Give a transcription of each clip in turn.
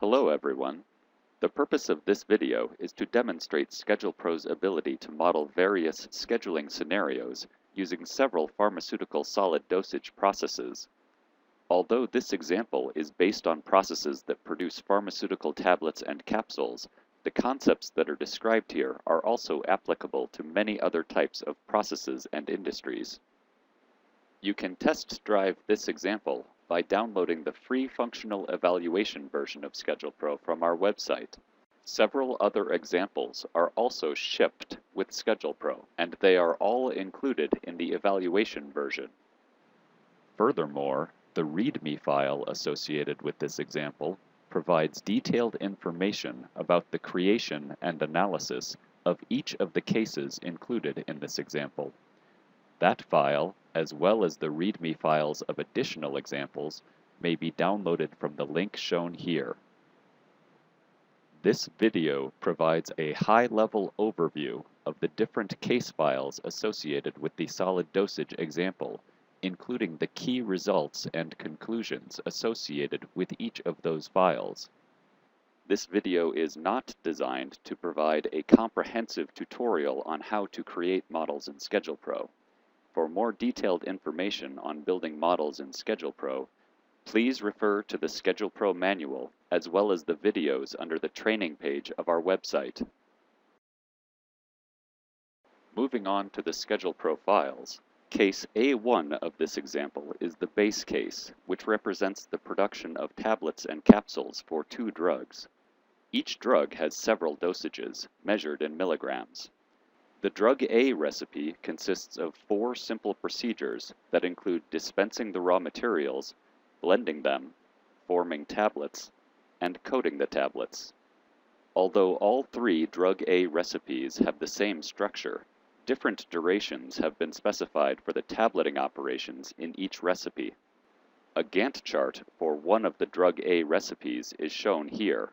Hello everyone. The purpose of this video is to demonstrate SchedulePro's ability to model various scheduling scenarios using several pharmaceutical solid dosage processes. Although this example is based on processes that produce pharmaceutical tablets and capsules, the concepts that are described here are also applicable to many other types of processes and industries. You can test drive this example by downloading the free functional evaluation version of SchedulePro from our website. Several other examples are also shipped with SchedulePro, and they are all included in the evaluation version. Furthermore, the README file associated with this example provides detailed information about the creation and analysis of each of the cases included in this example. That file, as well as the README files of additional examples, may be downloaded from the link shown here. This video provides a high-level overview of the different case files associated with the solid dosage example, including the key results and conclusions associated with each of those files. This video is not designed to provide a comprehensive tutorial on how to create models in SchedulePro. For more detailed information on building models in SchedulePro, please refer to the SchedulePro manual as well as the videos under the training page of our website. Moving on to the SchedulePro files, case A1 of this example is the base case, which represents the production of tablets and capsules for 2 drugs. Each drug has several dosages, measured in milligrams. The drug A recipe consists of 4 simple procedures that include dispensing the raw materials, blending them, forming tablets, and coating the tablets. Although all 3 drug A recipes have the same structure, different durations have been specified for the tableting operations in each recipe. A Gantt chart for one of the drug A recipes is shown here.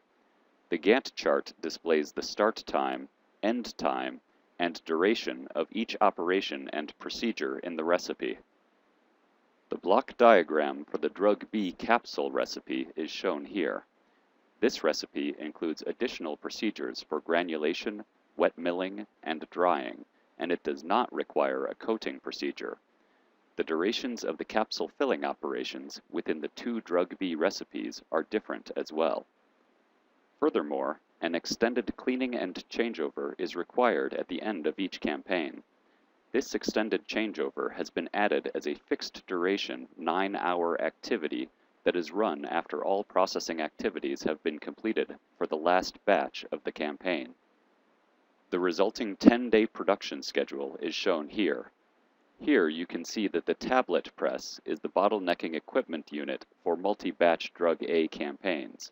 The Gantt chart displays the start time, end time, and duration of each operation and procedure in the recipe. The block diagram for the drug B capsule recipe is shown here. This recipe includes additional procedures for granulation, wet milling, and drying, and it does not require a coating procedure. The durations of the capsule filling operations within the 2 drug B recipes are different as well. Furthermore, an extended cleaning and changeover is required at the end of each campaign. This extended changeover has been added as a fixed duration 9-hour activity that is run after all processing activities have been completed for the last batch of the campaign. The resulting 10-day production schedule is shown here. Here you can see that the tablet press is the bottlenecking equipment unit for multi-batch drug A campaigns.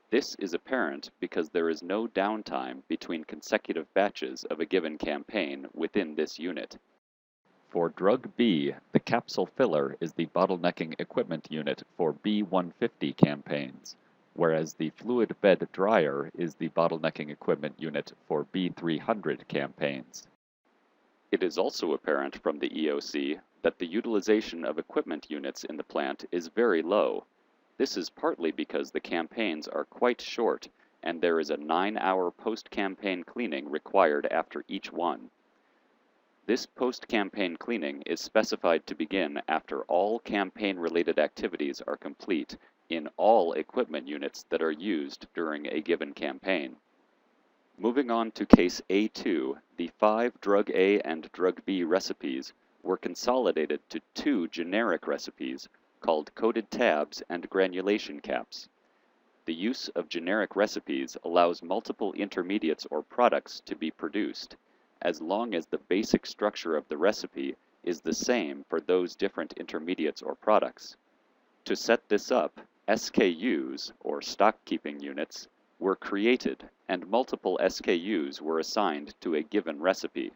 This is apparent because there is no downtime between consecutive batches of a given campaign within this unit. For drug B, the capsule filler is the bottlenecking equipment unit for B150 campaigns, whereas the fluid bed dryer is the bottlenecking equipment unit for B300 campaigns. It is also apparent from the EOC that the utilization of equipment units in the plant is very low. This is partly because the campaigns are quite short and there is a 9-hour post-campaign cleaning required after each one. This post-campaign cleaning is specified to begin after all campaign-related activities are complete in all equipment units that are used during a given campaign. Moving on to case A2, the 5 drug A and drug B recipes were consolidated to 2 generic recipes called coated tabs and granulation caps. The use of generic recipes allows multiple intermediates or products to be produced, as long as the basic structure of the recipe is the same for those different intermediates or products. To set this up, SKUs, or stock keeping units, were created and multiple SKUs were assigned to a given recipe.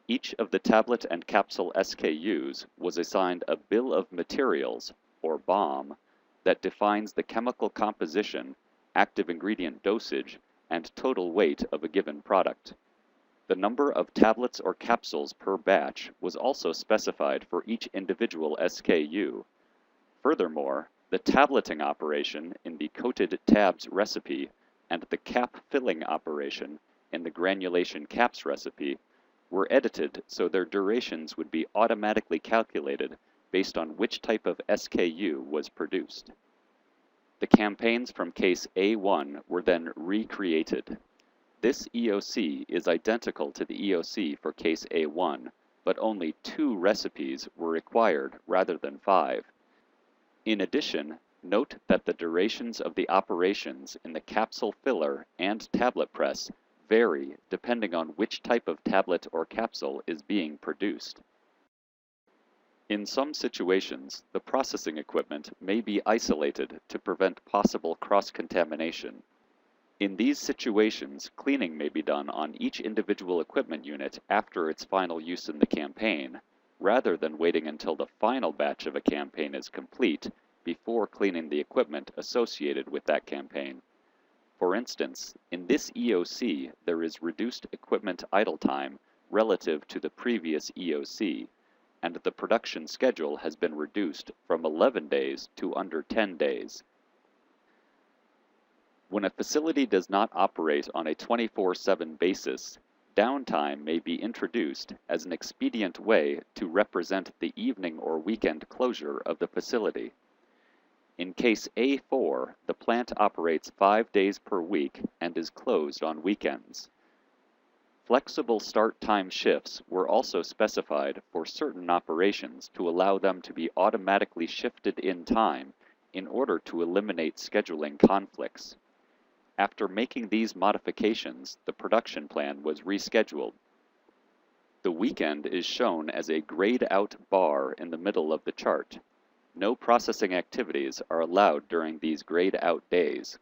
Each of the tablet and capsule SKUs was assigned a bill of materials, or BOM, that defines the chemical composition, active ingredient dosage, and total weight of a given product. The number of tablets or capsules per batch was also specified for each individual SKU. Furthermore, The tableting operation in the coated tabs recipe and the cap filling operation in the granulation caps recipe were edited so their durations would be automatically calculated based on which type of SKU was produced. The campaigns from case A1 were then recreated. This EOC is identical to the EOC for case A1, but only 2 recipes were required rather than 5. In addition, note that the durations of the operations in the capsule filler and tablet press vary depending on which type of tablet or capsule is being produced. In some situations, the processing equipment may be isolated to prevent possible cross-contamination. In these situations, cleaning may be done on each individual equipment unit after its final use in the campaign, rather than waiting until the final batch of a campaign is complete before cleaning the equipment associated with that campaign. For instance, in this EOC, there is reduced equipment idle time relative to the previous EOC, and the production schedule has been reduced from 11 days to under 10 days. When a facility does not operate on a 24/7 basis, downtime may be introduced as an expedient way to represent the evening or weekend closure of the facility. In case A4, the plant operates 5 days per week and is closed on weekends. Flexible start time shifts were also specified for certain operations to allow them to be automatically shifted in time in order to eliminate scheduling conflicts. After making these modifications, the production plan was rescheduled. The weekend is shown as a grayed out bar in the middle of the chart. No processing activities are allowed during these grayed out days.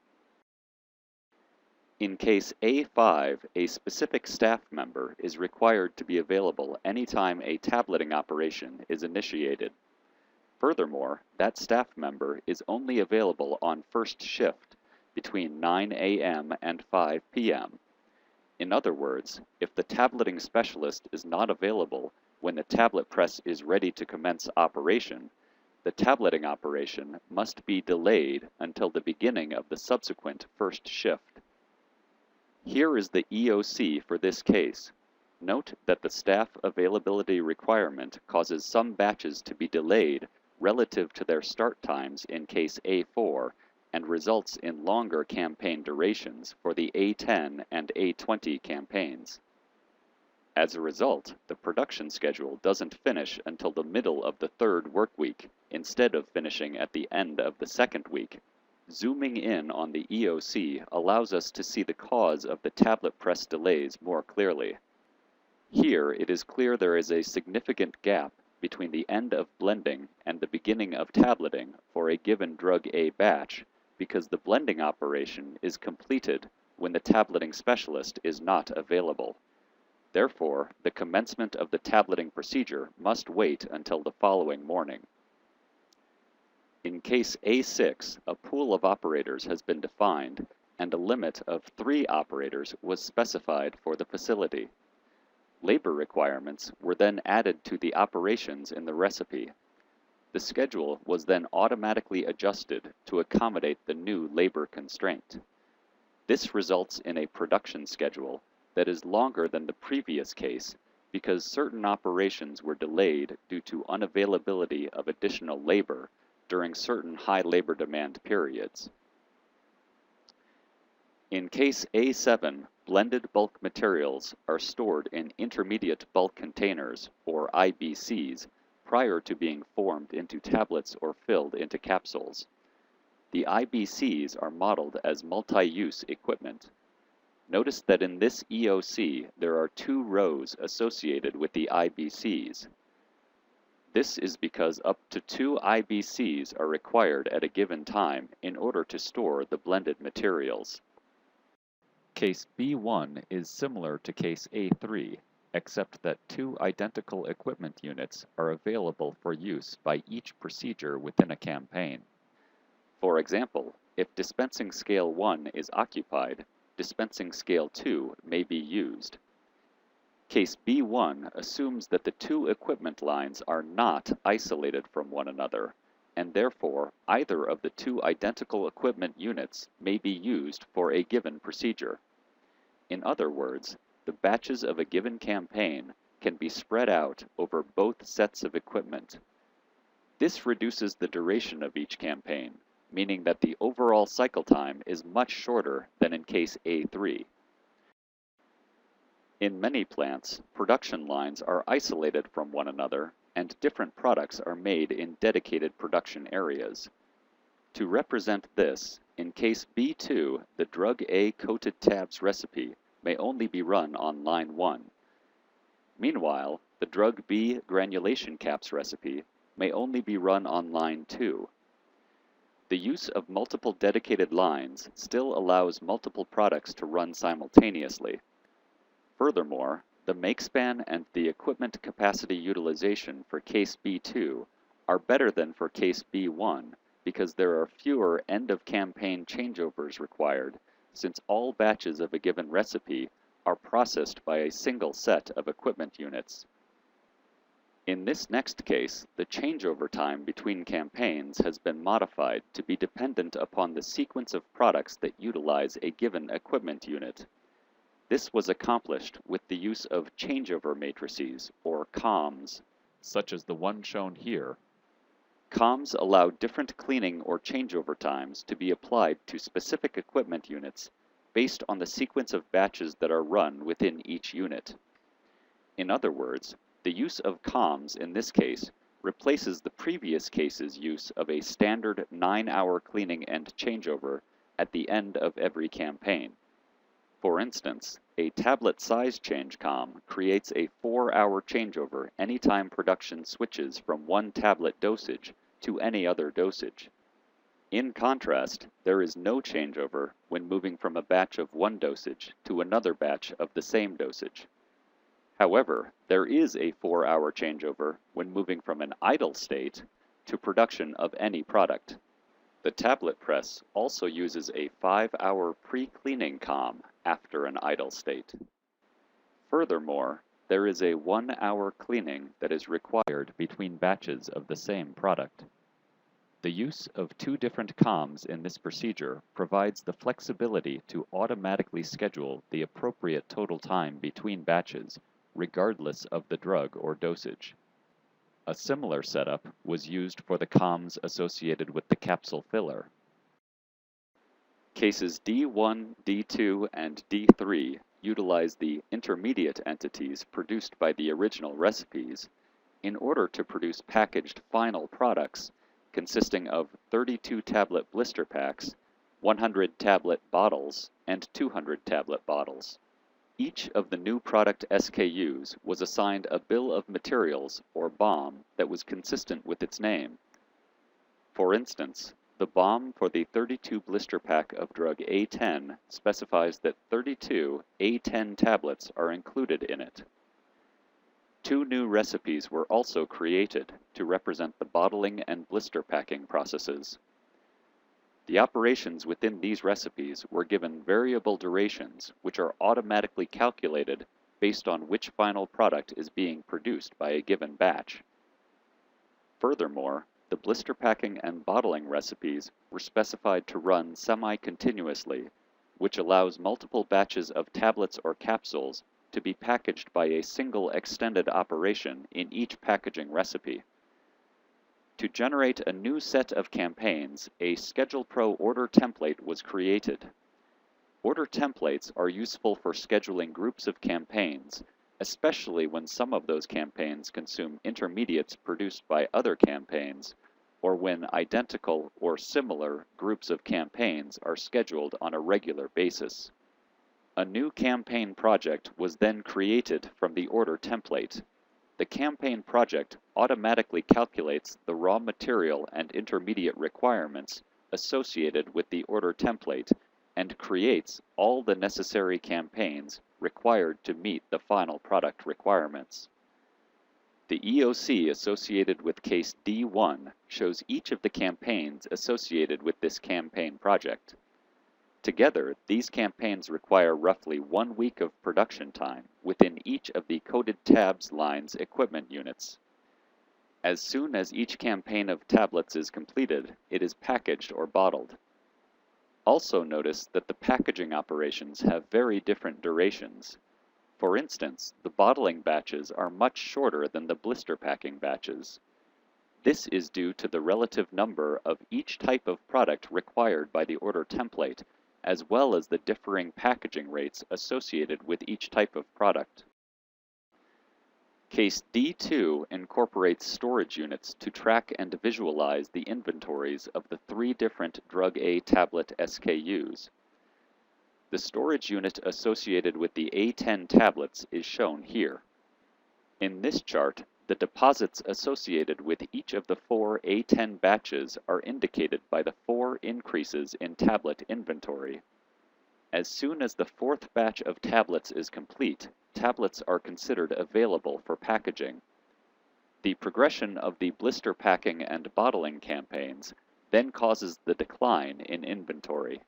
In case A5, a specific staff member is required to be available anytime a tableting operation is initiated. Furthermore, that staff member is only available on first shift between 9 a.m. and 5 p.m. In other words, if the tableting specialist is not available when the tablet press is ready to commence operation, the tableting operation must be delayed until the beginning of the subsequent first shift. Here is the EOC for this case. Note that the staff availability requirement causes some batches to be delayed relative to their start times in case A4 and results in longer campaign durations for the A10 and A20 campaigns. As a result, the production schedule doesn't finish until the middle of the 3rd work week, instead of finishing at the end of the 2nd week. Zooming in on the EOC allows us to see the cause of the tablet press delays more clearly. Here, it is clear there is a significant gap between the end of blending and the beginning of tableting for a given drug A batch, because the blending operation is completed when the tableting specialist is not available. Therefore, the commencement of the tableting procedure must wait until the following morning. In case A6, a pool of operators has been defined, and a limit of 3 operators was specified for the facility. Labor requirements were then added to the operations in the recipe. The schedule was then automatically adjusted to accommodate the new labor constraint. This results in a production schedule that is longer than the previous case because certain operations were delayed due to unavailability of additional labor during certain high labor demand periods. In case A7, blended bulk materials are stored in intermediate bulk containers, or IBCs, prior to being formed into tablets or filled into capsules. The IBCs are modeled as multi-use equipment. Notice that in this EOC, there are 2 rows associated with the IBCs. This is because up to 2 IBCs are required at a given time in order to store the blended materials. Case B1 is similar to case A3, except that 2 identical equipment units are available for use by each procedure within a campaign. For example, if dispensing scale 1 is occupied, dispensing scale 2 may be used. Case B1 assumes that the 2 equipment lines are not isolated from one another, and therefore either of the two identical equipment units may be used for a given procedure. In other words, the batches of a given campaign can be spread out over both sets of equipment. This reduces the duration of each campaign, meaning that the overall cycle time is much shorter than in case A3. In many plants, production lines are isolated from one another and different products are made in dedicated production areas. To represent this, in case B2, the drug A coated tabs recipe may only be run on line 1. Meanwhile, the drug B granulation caps recipe may only be run on line 2. The use of multiple dedicated lines still allows multiple products to run simultaneously. Furthermore, the make span and the equipment capacity utilization for case B2 are better than for case B1 because there are fewer end-of-campaign changeovers required, since all batches of a given recipe are processed by a single set of equipment units. In this next case, the changeover time between campaigns has been modified to be dependent upon the sequence of products that utilize a given equipment unit. This was accomplished with the use of changeover matrices, or COMs, such as the one shown here. COMs allow different cleaning or changeover times to be applied to specific equipment units based on the sequence of batches that are run within each unit. In other words, the use of COMs in this case replaces the previous case's use of a standard 9-hour cleaning and changeover at the end of every campaign. For instance, a tablet size change COM creates a 4-hour changeover anytime production switches from one tablet dosage to any other dosage. In contrast, there is no changeover when moving from a batch of one dosage to another batch of the same dosage. However, there is a 4-hour changeover when moving from an idle state to production of any product. The tablet press also uses a 5-hour pre-cleaning COM after an idle state. Furthermore, there is a 1-hour cleaning that is required between batches of the same product. The use of two different COMs in this procedure provides the flexibility to automatically schedule the appropriate total time between batches, regardless of the drug or dosage. A similar setup was used for the COMs associated with the capsule filler. Cases D1, D2, and D3 utilize the intermediate entities produced by the original recipes in order to produce packaged final products consisting of 32 tablet blister packs, 100 tablet bottles, and 200 tablet bottles. Each of the new product SKUs was assigned a bill of materials, or BOM, that was consistent with its name. For instance, the BOM for the 32 blister pack of drug A10 specifies that 32 A10 tablets are included in it. Two new recipes were also created to represent the bottling and blister packing processes. The operations within these recipes were given variable durations, which are automatically calculated based on which final product is being produced by a given batch. Furthermore, the blister packing and bottling recipes were specified to run semi-continuously, which allows multiple batches of tablets or capsules to be packaged by a single extended operation in each packaging recipe. To generate a new set of campaigns, a SchedulePro order template was created. Order templates are useful for scheduling groups of campaigns, especially when some of those campaigns consume intermediates produced by other campaigns, or when identical or similar groups of campaigns are scheduled on a regular basis. A new campaign project was then created from the order template. The campaign project automatically calculates the raw material and intermediate requirements associated with the order template and creates all the necessary campaigns required to meet the final product requirements. The EOC associated with case D1 shows each of the campaigns associated with this campaign project. Together, these campaigns require roughly 1 week of production time within each of the coated tabs line's equipment units. As soon as each campaign of tablets is completed, it is packaged or bottled. Also notice that the packaging operations have very different durations. For instance, the bottling batches are much shorter than the blister packing batches. This is due to the relative number of each type of product required by the order template, as well as the differing packaging rates associated with each type of product. Case D2 incorporates storage units to track and visualize the inventories of the 3 different Drug A tablet SKUs. The storage unit associated with the A10 tablets is shown here. In this chart, the deposits associated with each of the 4 A10 batches are indicated by the 4 increases in tablet inventory. As soon as the 4th batch of tablets is complete, tablets are considered available for packaging. The progression of the blister packing and bottling campaigns then causes the decline in inventory.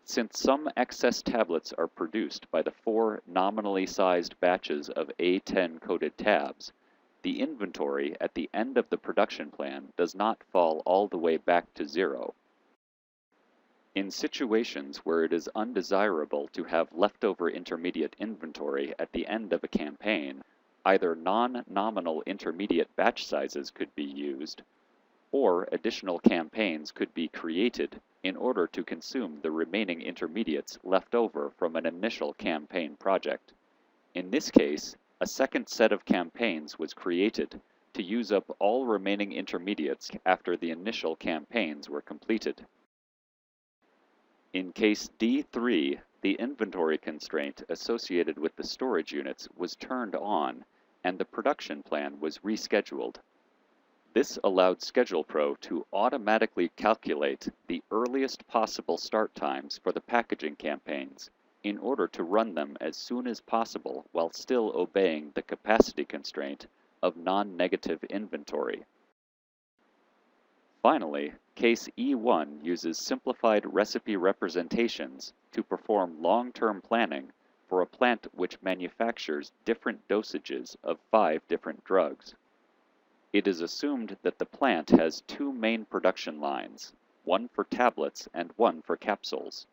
Since some excess tablets are produced by the 4 nominally sized batches of A10 coated tabs, the inventory at the end of the production plan does not fall all the way back to 0. In situations where it is undesirable to have leftover intermediate inventory at the end of a campaign, either non-nominal intermediate batch sizes could be used, or additional campaigns could be created in order to consume the remaining intermediates left over from an initial campaign project. In this case, a second set of campaigns was created to use up all remaining intermediates after the initial campaigns were completed. In case D3, the inventory constraint associated with the storage units was turned on and the production plan was rescheduled. This allowed SchedulePro to automatically calculate the earliest possible start times for the packaging campaigns in order to run them as soon as possible while still obeying the capacity constraint of non-negative inventory. Finally, case E1 uses simplified recipe representations to perform long-term planning for a plant which manufactures different dosages of 5 different drugs. It is assumed that the plant has 2 main production lines, one for tablets and one for capsules.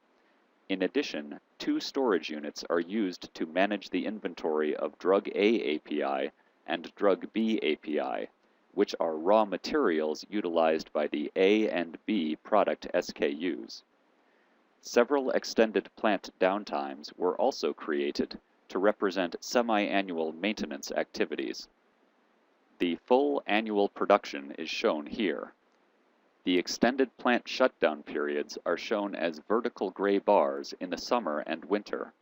In addition, 2 storage units are used to manage the inventory of Drug A API and Drug B API, which are raw materials utilized by the A and B product SKUs. Several extended plant downtimes were also created to represent semi-annual maintenance activities. The full annual production is shown here. The extended plant shutdown periods are shown as vertical gray bars in the summer and winter.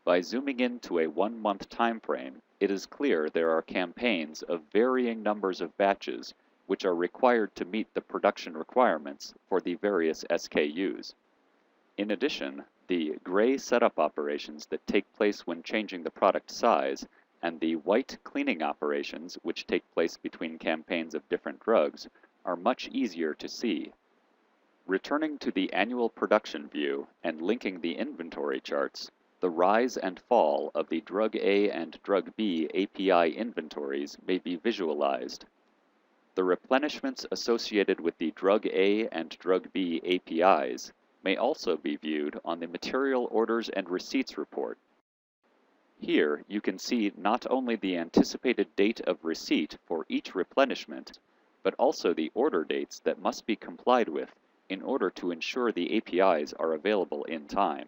By zooming into a 1-month time frame, it is clear there are campaigns of varying numbers of batches which are required to meet the production requirements for the various SKUs. In addition, the gray setup operations that take place when changing the product size and the white cleaning operations which take place between campaigns of different drugs are much easier to see. Returning to the annual production view and linking the inventory charts, the rise and fall of the Drug A and Drug B API inventories may be visualized. The replenishments associated with the Drug A and Drug B APIs may also be viewed on the Material Orders and Receipts report. Here you can see not only the anticipated date of receipt for each replenishment, but also the order dates that must be complied with in order to ensure the APIs are available in time.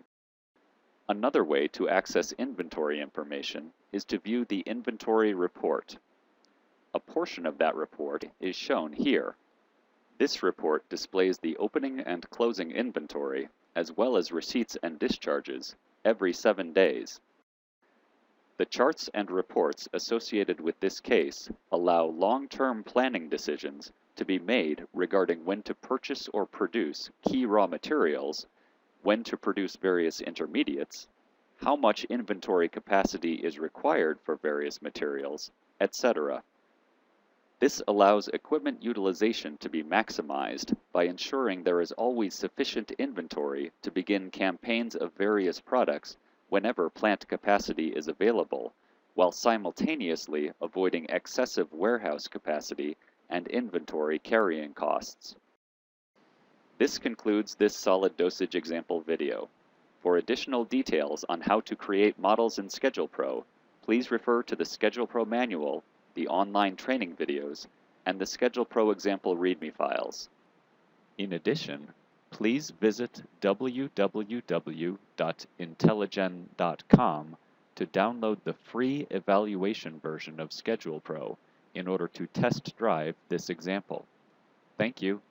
Another way to access inventory information is to view the inventory report. A portion of that report is shown here. This report displays the opening and closing inventory, as well as receipts and discharges, every 7 days. The charts and reports associated with this case allow long-term planning decisions to be made regarding when to purchase or produce key raw materials, when to produce various intermediates, how much inventory capacity is required for various materials, etc. This allows equipment utilization to be maximized by ensuring there is always sufficient inventory to begin campaigns of various products whenever plant capacity is available, while simultaneously avoiding excessive warehouse capacity and inventory carrying costs. This concludes this solid dosage example video. For additional details on how to create models in SchedulePro, please refer to the SchedulePro manual, the online training videos, and the SchedulePro example README files. In addition, please visit www.intelligen.com to download the free evaluation version of SchedulePro in order to test drive this example. Thank you.